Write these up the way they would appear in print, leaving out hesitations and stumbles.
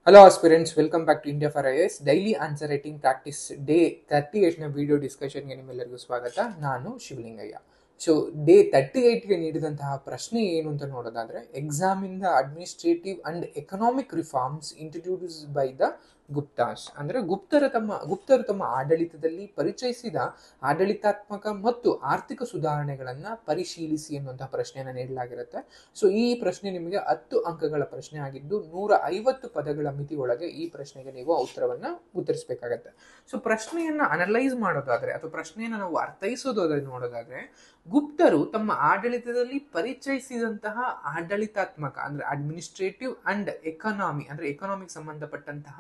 Hello aspirants, welcome back to India for IAS daily answer writing practice day 38ನ video ಡಿಸ್ಕಷನ್ಗೆ ನಿಮ್ಮೆಲ್ಲರಿಗೂ ಸ್ವಾಗತ. ನಾನು ಶಿವಲಿಂಗಯ್ಯ. ಸೊ ಡೇ 38ಗೆ ನೀಡಿದಂತಹ ಪ್ರಶ್ನೆ ಏನು ಅಂತ ನೋಡೋದಾದ್ರೆ, exam in the administrative and economic reforms introduce by the Guptas, ಅಂದ್ರೆ ಗುಪ್ತರು ತಮ್ಮ ಆಡಳಿತದಲ್ಲಿ ಪರಿಚಯಿಸಿದ ಆಡಳಿತಾತ್ಮಕ ಮತ್ತು ಆರ್ಥಿಕ ಸುಧಾರಣೆಗಳನ್ನ ಪರಿಶೀಲಿಸಿ ಎನ್ನುವಂತಹ ಪ್ರಶ್ನೆಯನ್ನ ನೀಡಲಾಗಿರುತ್ತೆ. ಸೊ ಈ ಪ್ರಶ್ನೆ ನಿಮಗೆ 10 ಅಂಕಗಳ ಪ್ರಶ್ನೆ ಆಗಿದ್ದು 150 ಪದಗಳ ಮಿತಿ ಒಳಗೆ ಈ ಪ್ರಶ್ನೆಗೆ ನೀವು ಉತ್ತರವನ್ನ ಉತ್ತರಿಸಬೇಕಾಗತ್ತೆ. ಸೊ ಪ್ರಶ್ನೆಯನ್ನ ಅನಲೈಸ್ ಮಾಡೋದಾದ್ರೆ ಅಥವಾ ಪ್ರಶ್ನೆಯನ್ನ ನಾವು ಅರ್ಥೈಸೋದಾದ್ರೆ ನೋಡೋದಾದ್ರೆ, ಗುಪ್ತರು ತಮ್ಮ ಆಡಳಿತದಲ್ಲಿ ಪರಿಚಯಿಸಿದಂತಹ ಆಡಳಿತಾತ್ಮಕ ಅಂದ್ರೆ ಅಡ್ಮಿನಿಸ್ಟ್ರೇಟಿವ್ ಅಂಡ್ ಎಕನಾಮಿಕ್ ಸಂಬಂಧಪಟ್ಟಂತಹ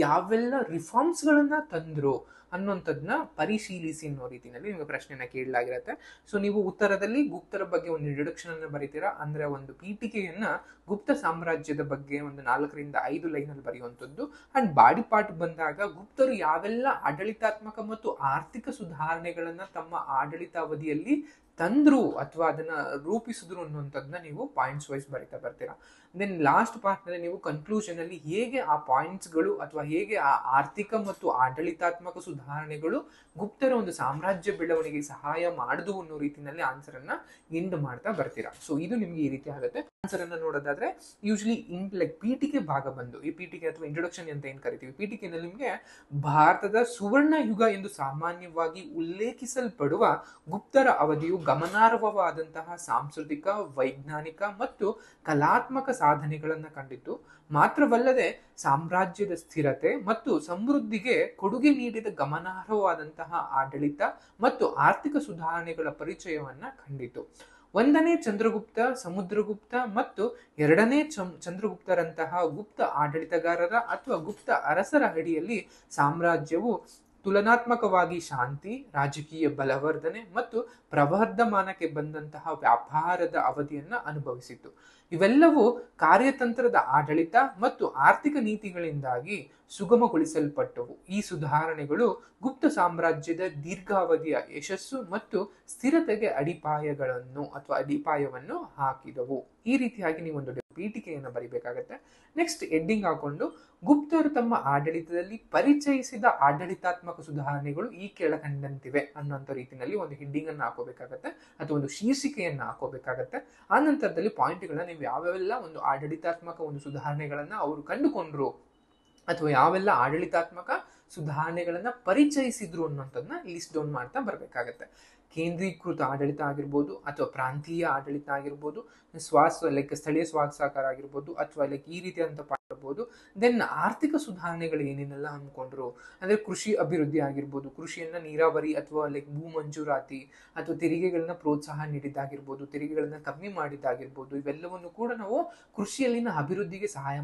ಯಾವೆಲ್ಲ ರಿಫಾರ್ಮ್ಸ್ ಗಳನ್ನ ತಂದ್ರು ಅನ್ನುವಂಥದ್ದನ್ನ ಪರಿಶೀಲಿಸಿ ಅನ್ನೋ ರೀತಿಯಲ್ಲಿ ನಿಮಗೆ ಪ್ರಶ್ನೆಯನ್ನ ಕೇಳಲಾಗಿರುತ್ತೆ. ಸೊ ನೀವು ಉತ್ತರದಲ್ಲಿ ಗುಪ್ತರ ಬಗ್ಗೆ ಒಂದು ಇಂಟ್ರೊಡಕ್ಷನ್ ಅನ್ನ ಬರೀತೀರಾ, ಅಂದ್ರೆ ಒಂದು ಪೀಠಿಕೆಯನ್ನ ಗುಪ್ತ ಸಾಮ್ರಾಜ್ಯದ ಬಗ್ಗೆ ಒಂದು 4ರಿಂದ 5 ಲೈನ್ ಅಲ್ಲಿ ಬರೆಯುವಂಥದ್ದು. ಅಂಡ್ ಬಾಡಿ ಪಾರ್ಟ್ ಬಂದಾಗ ಗುಪ್ತರು ಯಾವೆಲ್ಲ ಆಡಳಿತಾತ್ಮಕ ಮತ್ತು ಆರ್ಥಿಕ ಸುಧಾರಣೆಗಳನ್ನ ತಮ್ಮ ಆಡಳಿತಾವಧಿಯಲ್ಲಿ ತಂದ್ರು ಅಥವಾ ಅದನ್ನ ರೂಪಿಸಿದ್ರು ಅನ್ನುವಂಥದ್ದನ್ನ ನೀವು ಪಾಯಿಂಟ್ಸ್ ವೈಸ್ ಬರೀತಾ ಬರ್ತೀರಾ. ದೆನ್ ಲಾಸ್ಟ್ ಪಾರ್ಟ್ ನಲ್ಲಿ ನೀವು ಕನ್ಕ್ಲೂಷನ್ ಅಲ್ಲಿ ಹೇಗೆ ಆ ಪಾಯಿಂಟ್ಸ್ ಗಳು ಅಥವಾ ಹೇಗೆ ಆ ಆರ್ಥಿಕ ಮತ್ತು ಆಡಳಿತಾತ್ಮಕ ಸುಧಾರಣೆಗಳು ಗುಪ್ತರ ಒಂದು ಸಾಮ್ರಾಜ್ಯ ಬೆಳವಣಿಗೆ ಸಹಾಯ ಮಾಡಿದ್ವು ಅನ್ನೋ ರೀತಿಯಲ್ಲಿ ಆನ್ಸರ್ ಅನ್ನ ಎಂಡ್ ಮಾಡ್ತಾ ಬರ್ತೀರಾ. ಸೊ ಇದು ನಿಮ್ಗೆ ಈ ರೀತಿ ಆಗುತ್ತೆ. ಆನ್ಸರ್ ಅನ್ನ ನೋಡೋದಾದ್ರೆ ಯೂಶಲಿ ಪೀಠಿಕೆ ಭಾಗ ಬಂದು, ಈ ಪೀಠಿಕೆ ಅಥವಾ ಇಂಟ್ರೊಡಕ್ಷನ್ ಅಂತ ಏನ್ ಕರಿತೀವಿ, ಪೀಠಿಕೆಯಲ್ಲಿ ನಿಮ್ಗೆ ಭಾರತದ ಸುವರ್ಣ ಯುಗ ಎಂದು ಸಾಮಾನ್ಯವಾಗಿ ಉಲ್ಲೇಖಿಸಲ್ಪಡುವ ಗುಪ್ತರ ಅವಧಿಯು ಗಮನಾರ್ಹವಾದಂತಹ ಸಾಂಸ್ಕೃತಿಕ, ವೈಜ್ಞಾನಿಕ ಮತ್ತು ಕಲಾತ್ಮಕ ಸಾಧನೆಗಳನ್ನ ಕಂಡಿದ್ದು ಮಾತ್ರವಲ್ಲದೆ ಸಾಮ್ರಾಜ್ಯದ ಸ್ಥಿರತೆ ಮತ್ತು ಸಮೃದ್ಧಿಗೆ ಕೊಡುಗೆ ನೀಡಿದ ಗಮನಾರ್ಹವಾದಂತಹ ಆಡಳಿತ ಮತ್ತು ಆರ್ಥಿಕ ಸುಧಾರಣೆಗಳ ಪರಿಚಯವನ್ನ ಕಂಡಿತು. 1ನೇ ಚಂದ್ರಗುಪ್ತ, ಸಮುದ್ರಗುಪ್ತ ಮತ್ತು 2ನೇ ಚಂದ್ರಗುಪ್ತರಂತಹ ಗುಪ್ತ ಆಡಳಿತಗಾರರ ಅಥವಾ ಗುಪ್ತ ಅರಸರ ಅಡಿಯಲ್ಲಿ ಸಾಮ್ರಾಜ್ಯವು ತುಲನಾತ್ಮಕವಾಗಿ ಶಾಂತಿ, ರಾಜಕೀಯ ಬಲವರ್ಧನೆ ಮತ್ತು ಪ್ರವರ್ಧಮಾನಕ್ಕೆ ಬಂದಂತಹ ವ್ಯಾಪಾರದ ಅವಧಿಯನ್ನ ಅನುಭವಿಸಿತು. ಇವೆಲ್ಲವೂ ಕಾರ್ಯತಂತ್ರದ ಆಡಳಿತ ಮತ್ತು ಆರ್ಥಿಕ ನೀತಿಗಳಿಂದಾಗಿ ಸುಗಮಗೊಳಿಸಲ್ಪಟ್ಟವು. ಈ ಸುಧಾರಣೆಗಳು ಗುಪ್ತ ಸಾಮ್ರಾಜ್ಯದ ದೀರ್ಘಾವಧಿಯ ಯಶಸ್ಸು ಮತ್ತು ಸ್ಥಿರತೆಗೆ ಅಡಿಪಾಯವನ್ನು ಹಾಕಿದವು. ಈ ರೀತಿಯಾಗಿ ನೀವು ಒಂದು ಪೀಠಿಕೆಯನ್ನು ಬರಿಬೇಕಾಗತ್ತೆ. ನೆಕ್ಸ್ಟ್ ಹೆಡ್ಡಿಂಗ್ ಹಾಕೊಂಡು ಗುಪ್ತರು ತಮ್ಮ ಆಡಳಿತದಲ್ಲಿ ಪರಿಚಯಿಸಿದ ಆಡಳಿತಾತ್ಮಕ ಸುಧಾರಣೆಗಳು ಈ ಕೆಳಕಂಡಂತಿವೆ ಅನ್ನುವಂಥ ರೀತಿಯಲ್ಲಿ ಒಂದು ಹೆಡ್ಡಿಂಗ್ ಅನ್ನು ಹಾಕೋಬೇಕಾಗತ್ತೆ ಅಥವಾ ಒಂದು ಶೀರ್ಷಿಕೆಯನ್ನ ಹಾಕೋಬೇಕಾಗತ್ತೆ. ಆ ನಂತರದಲ್ಲಿ ಪಾಯಿಂಟ್ಗಳನ್ನ ನೀವು ಯಾವೆಲ್ಲ ಒಂದು ಆಡಳಿತಾತ್ಮಕ ಒಂದು ಸುಧಾರಣೆಗಳನ್ನ ಅವರು ಕಂಡುಕೊಂಡ್ರು ಅಥವಾ ಯಾವೆಲ್ಲ ಆಡಳಿತಾತ್ಮಕ ಸುಧಾರಣೆಗಳನ್ನ ಪರಿಚಯಿಸಿದ್ರು ಅನ್ನೋಂಥದ್ದನ್ನ ಲಿಸ್ಟ್ ಡೌನ್ ಮಾಡ್ತಾ ಬರ್ಬೇಕಾಗತ್ತೆ. ಕೇಂದ್ರೀಕೃತ ಆಡಳಿತ ಆಗಿರ್ಬೋದು ಅಥವಾ ಪ್ರಾಂತೀಯ ಆಡಳಿತ ಆಗಿರ್ಬೋದು, ಸ್ಥಳೀಯ ಸ್ವಾಸಹಕಾರ ಆಗಿರ್ಬೋದು ಅಥವಾ ಈ ರೀತಿ ಅಂತ ಮಾಡ್ಬೋದು. ದೆನ್ ಆರ್ಥಿಕ ಸುಧಾರಣೆಗಳು ಏನೇನೆಲ್ಲ ಹಮ್ಮಿಕೊಂಡ್ರು ಅಂದ್ರೆ ಕೃಷಿ ಅಭಿವೃದ್ಧಿ ಆಗಿರ್ಬೋದು, ಕೃಷಿಯನ್ನ ನೀರಾವರಿ ಅಥವಾ ಭೂ ಮಂಜೂರಾತಿ ಅಥವಾ ತೆರಿಗೆಗಳನ್ನ ಪ್ರೋತ್ಸಾಹ ನೀಡಿದ್ದಾಗಿರ್ಬೋದು, ತೆರಿಗೆಗಳನ್ನ ಕಮ್ಮಿ ಮಾಡಿದ್ದಾಗಿರ್ಬೋದು, ಇವೆಲ್ಲವನ್ನು ಕೂಡ ನಾವು ಕೃಷಿಯಲ್ಲಿನ ಅಭಿವೃದ್ಧಿಗೆ ಸಹಾಯ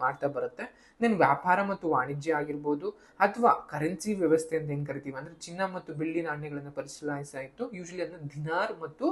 ಮಾಡ್ತಾ ಬರುತ್ತೆ. ದೆನ್ ವ್ಯಾಪಾರ ಮತ್ತು ವಾಣಿಜ್ಯ ಆಗಿರ್ಬೋದು ಅಥವಾ ಕರೆನ್ಸಿ ವ್ಯವಸ್ಥೆ ಅಂತ ಏನ್ ಕರಿತೀವಿ, ಅಂದ್ರೆ ಚಿನ್ನ ಮತ್ತು ಬೆಳ್ಳಿ ನಾಣ್ಯಗಳನ್ನ ಪರಿಶೀಲಿಸಾಯಿತು. ಯೂಶಲಿ ಅದನ್ನ ದಿನಾರ್ ಮತ್ತು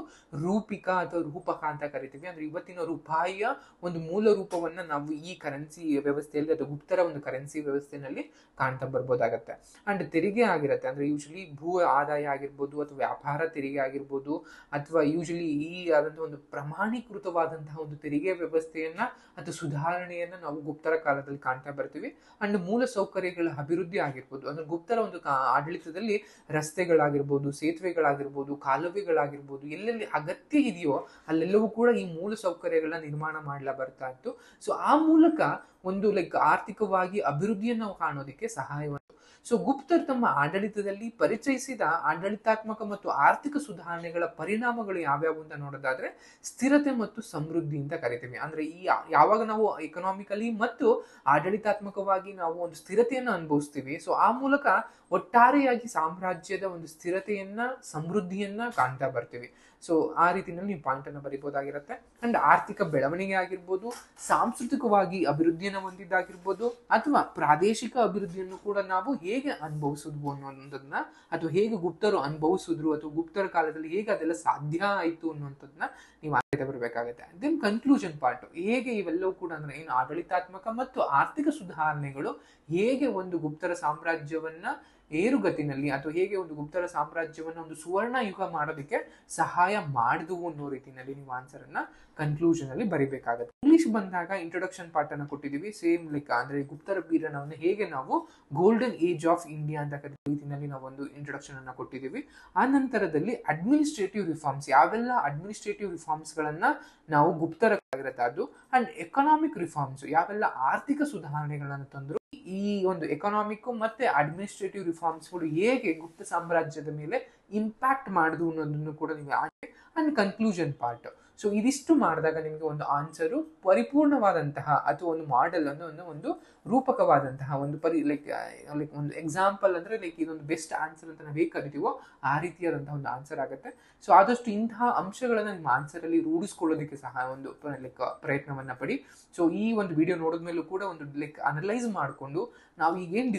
ರೂಪಿಕಾ ಅಥವಾ ರೂಪಕ ಅಂತ ಕರಿತೀವಿ. ಅಂದ್ರೆ ಇವತ್ತಿನ ರೂಪಾಯಿಯ ಒಂದು ಮೂಲ ರೂಪವನ್ನ ನಾವು ಈ ಕರೆನ್ಸಿ ವ್ಯವಸ್ಥೆಯಲ್ಲಿ ಅಥವಾ ಗುಪ್ತರ ಒಂದು ಕರೆನ್ಸಿ ವ್ಯವಸ್ಥೆನಲ್ಲಿ ಕಾಣ್ತಾ ಬರ್ಬೋದಾಗತ್ತೆ. ಅಂಡ್ ತೆರಿಗೆ ಆಗಿರುತ್ತೆ, ಅಂದ್ರೆ ಯೂಶಲಿ ಭೂ ಆದಾಯ ಆಗಿರ್ಬೋದು ಅಥವಾ ವ್ಯಾಪಾರ ತೆರಿಗೆ ಆಗಿರ್ಬೋದು ಅಥವಾ ಯೂಶಲಿ ಈ ಆದಂತಹ ಒಂದು ಪ್ರಮಾಣೀಕೃತವಾದಂತಹ ಒಂದು ತೆರಿಗೆ ವ್ಯವಸ್ಥೆಯನ್ನ ಅಥವಾ ಸುಧಾರಣೆಯನ್ನ ನಾವು ಗುಪ್ತರ ಕಾಲದಲ್ಲಿ ಕಾಣ್ತಾ ಬರ್ತೀವಿ. ಅಂಡ್ ಮೂಲ ಸೌಕರ್ಯಗಳ ಅಭಿವೃದ್ಧಿ ಆಗಿರ್ಬೋದು, ಅಂದ್ರೆ ಗುಪ್ತರ ಒಂದು ಆಡಳಿತದಲ್ಲಿ ರಸ್ತೆಗಳಾಗಿರ್ಬೋದು, ಸೇತುವೆಗಳಾಗಿರ್ಬೋದು, ಕಾಲುವೆಗಳಾಗಿರ್ಬೋದು, ಎಲ್ಲೆಲ್ಲಿ ಅಗತ್ಯ ಇದೆಯೋ ಅಲ್ಲೆಲ್ಲವೂ ಕೂಡ ಈ ಮೂಲ ಸೌಕರ್ಯಗಳನ್ನ ನಿರ್ಮಾಣ ಮಾಡ್ಲಾ ಬರ್ತಾ ಇತ್ತು. ಸೊ ಆ ಮೂಲಕ ಒಂದು ಆರ್ಥಿಕವಾಗಿ ಅಭಿವೃದ್ಧಿಯನ್ನು ನಾವು ಕಾಣೋದಕ್ಕೆ ಸಹಾಯವಾಯಿತು. ಸೊ ಗುಪ್ತರು ತಮ್ಮ ಆಡಳಿತದಲ್ಲಿ ಪರಿಚಯಿಸಿದ ಆಡಳಿತಾತ್ಮಕ ಮತ್ತು ಆರ್ಥಿಕ ಸುಧಾರಣೆಗಳ ಪರಿಣಾಮಗಳು ಯಾವ್ಯಾವು ಅಂತ ನೋಡೋದಾದ್ರೆ, ಸ್ಥಿರತೆ ಮತ್ತು ಸಮೃದ್ಧಿ ಅಂತ ಕರಿತೀವಿ. ಅಂದ್ರೆ ಯಾವಾಗ ನಾವು ಎಕನಾಮಿಕಲಿ ಮತ್ತು ಆಡಳಿತಾತ್ಮಕವಾಗಿ ನಾವು ಒಂದು ಸ್ಥಿರತೆಯನ್ನ ಅನುಭವಿಸ್ತೀವಿ, ಸೊ ಆ ಮೂಲಕ ಒಟ್ಟಾರೆಯಾಗಿ ಸಾಮ್ರಾಜ್ಯದ ಒಂದು ಸ್ಥಿರತೆಯನ್ನ, ಸಮೃದ್ಧಿಯನ್ನ ಕಾಣ್ತಾ ಬರ್ತೀವಿ. ಸೊ ಆ ರೀತಿಯಲ್ಲಿ ನೀವು ಪಾಯಿಂಟ್ ಅನ್ನು ಬರೀಬಹುದಾಗಿರುತ್ತೆ. ಅಂಡ್ ಆರ್ಥಿಕ ಬೆಳವಣಿಗೆ ಆಗಿರ್ಬೋದು, ಸಾಂಸ್ಕೃತಿಕವಾಗಿ ಅಭಿವೃದ್ಧಿಯನ್ನು ಹೊಂದಿದ್ದಾಗಿರ್ಬೋದು ಅಥವಾ ಪ್ರಾದೇಶಿಕ ಅಭಿವೃದ್ಧಿಯನ್ನು ಕೂಡ ನಾವು ಹೇಗೆ ಅನುಭವಿಸಿದ್ವು ಅನ್ನೋದನ್ನ ಅಥವಾ ಹೇಗೆ ಗುಪ್ತರು ಅನುಭವಿಸಿದ್ರು ಅಥವಾ ಗುಪ್ತರ ಕಾಲದಲ್ಲಿ ಹೇಗೆ ಅದೆಲ್ಲ ಸಾಧ್ಯ ಆಯ್ತು ಅನ್ನೋಂಥದ್ದನ್ನ ನೀವು ಆಯ್ಕೆ ಬರಬೇಕಾಗುತ್ತೆ. ದೆನ್ ಕನ್ಕ್ಲೂಷನ್ ಪಾರ್ಟ್, ಹೇಗೆ ಇವೆಲ್ಲವೂ ಕೂಡ ಅಂದ್ರೆ ಏನು ಆಡಳಿತಾತ್ಮಕ ಮತ್ತು ಆರ್ಥಿಕ ಸುಧಾರಣೆಗಳು ಹೇಗೆ ಒಂದು ಗುಪ್ತರ ಸಾಮ್ರಾಜ್ಯವನ್ನ ಏರುಗತಿನಲ್ಲಿ ಅಥವಾ ಹೇಗೆ ಒಂದು ಗುಪ್ತರ ಸಾಮ್ರಾಜ್ಯವನ್ನ ಒಂದು ಸುವರ್ಣ ಯುಗ ಮಾಡೋದಕ್ಕೆ ಸಹಾಯ ಮಾಡಿದ್ವು ಅನ್ನೋ ರೀತಿಯಲ್ಲಿ ನೀವು ಆನ್ಸರ್ ಅನ್ನ ಕನ್ಕ್ಲೂಷನ್ ಅಲ್ಲಿ ಬರಿಬೇಕಾಗುತ್ತೆ. ಇಂಗ್ಲಿಷ್ ಬಂದಾಗ ಇಂಟ್ರೊಡಕ್ಷನ್ ಪಾರ್ಟ್ ಅನ್ನ ಕೊಟ್ಟಿದೀವಿ. ಸೇಮ್ ಲೈಕ್ ಅಂದ್ರೆ ಗುಪ್ತರ ಪೀರಿಯಡ್ ಹೇಗೆ ನಾವು ಗೋಲ್ಡನ್ ಏಜ್ ಆಫ್ ಇಂಡಿಯಾ ಅಂತ ರೀತಿಯಲ್ಲಿ ನಾವು ಒಂದು ಇಂಟ್ರೊಡಕ್ಷನ್ ಅನ್ನ ಕೊಟ್ಟಿದ್ದೀವಿ. ಆ ನಂತರದಲ್ಲಿ ಅಡ್ಮಿನಿಸ್ಟ್ರೇಟಿವ್ ರಿಫಾರ್ಮ್ಸ್, ಯಾವೆಲ್ಲ ಅಡ್ಮಿನಿಸ್ಟ್ರೇಟಿವ್ ರಿಫಾರ್ಮ್ಸ್ ಗಳನ್ನ ನಾವು ಗುಪ್ತರಾಗಿರುತ್ತೆ ಅದು, ಅಂಡ್ ಎಕನಾಮಿಕ್ ರಿಫಾರ್ಮ್ಸ್, ಯಾವೆಲ್ಲ ಆರ್ಥಿಕ ಸುಧಾರಣೆಗಳನ್ನು ತಂದ್ರು. ಈ ಒಂದು ಎಕನಾಮಿಕ್ ಮತ್ತೆ ಅಡ್ಮಿನಿಸ್ಟ್ರೇಟಿವ್ ರಿಫಾರ್ಮ್ಸ್ಗಳು ಹೇಗೆ ಗುಪ್ತ ಸಾಮ್ರಾಜ್ಯದ ಮೇಲೆ ಇಂಪ್ಯಾಕ್ಟ್ ಮಾಡುದು ಅನ್ನೋದನ್ನು ಕೂಡ ನೀವು ಅಂಡ್ ಕನ್ಕ್ಲೂಷನ್ ಪಾರ್ಟ್. ಸೊ ಇದಿಷ್ಟು ಮಾಡಿದಾಗ ನಿಮಗೆ ಒಂದು ಆನ್ಸರು ಪರಿಪೂರ್ಣವಾದಂತಹ ಅಥವಾ ಒಂದು ಮಾಡೆಲ್ ಅನ್ನು ಒಂದು ರೂಪಕವಾದಂತಹ ಒಂದು ಲೈಕ್ ಒಂದು ಎಕ್ಸಾಂಪಲ್ ಅಂದ್ರೆ ಲೈಕ್ ಇದೊಂದು ಬೆಸ್ಟ್ ಆನ್ಸರ್ ಅಂತ ನಾವು ಹೇಗೆ ಕರಿತೀವೋ ಆ ರೀತಿಯಾದಂತಹ ಒಂದು ಆನ್ಸರ್ ಆಗುತ್ತೆ. ಸೊ ಆದಷ್ಟು ಇಂತಹ ಅಂಶಗಳನ್ನ ನಿಮ್ಮ ಆನ್ಸರ್ ಅಲ್ಲಿ ರೂಢಿಸ್ಕೊಳ್ಳೋದಕ್ಕೆ ಸಹ ಒಂದು ಲೈಕ್ ಪ್ರಯತ್ನವನ್ನ ಪಡಿ. ಸೊ ಈ ಒಂದು ವಿಡಿಯೋ ನೋಡಿದ್ಮೇಲೂ ಕೂಡ ಒಂದು ಲೈಕ್ ಅನಲೈಸ್ ಮಾಡಿಕೊಂಡು ನಾವು ಈಗ ಏನ್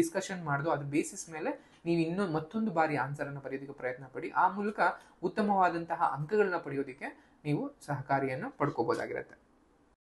ಡಿಸ್ಕಷನ್ ಮಾಡಿದೋ ಅದ್ರ ಬೇಸಿಸ್ ಮೇಲೆ ನೀವು ಮತ್ತೊಂದು ಬಾರಿ ಆನ್ಸರ್ ಅನ್ನು ಬರೆಯೋದಕ್ಕೆ ಪ್ರಯತ್ನ ಪಡಿ. ಆ ಮೂಲಕ ಉತ್ತಮವಾದಂತಹ ಅಂಕಗಳನ್ನ ಪಡೆಯೋದಕ್ಕೆ ನೀವು ಸಹಕಾರಿಯನ್ನು ಪಡ್ಕೋಬಹುದಾಗಿರುತ್ತೆ.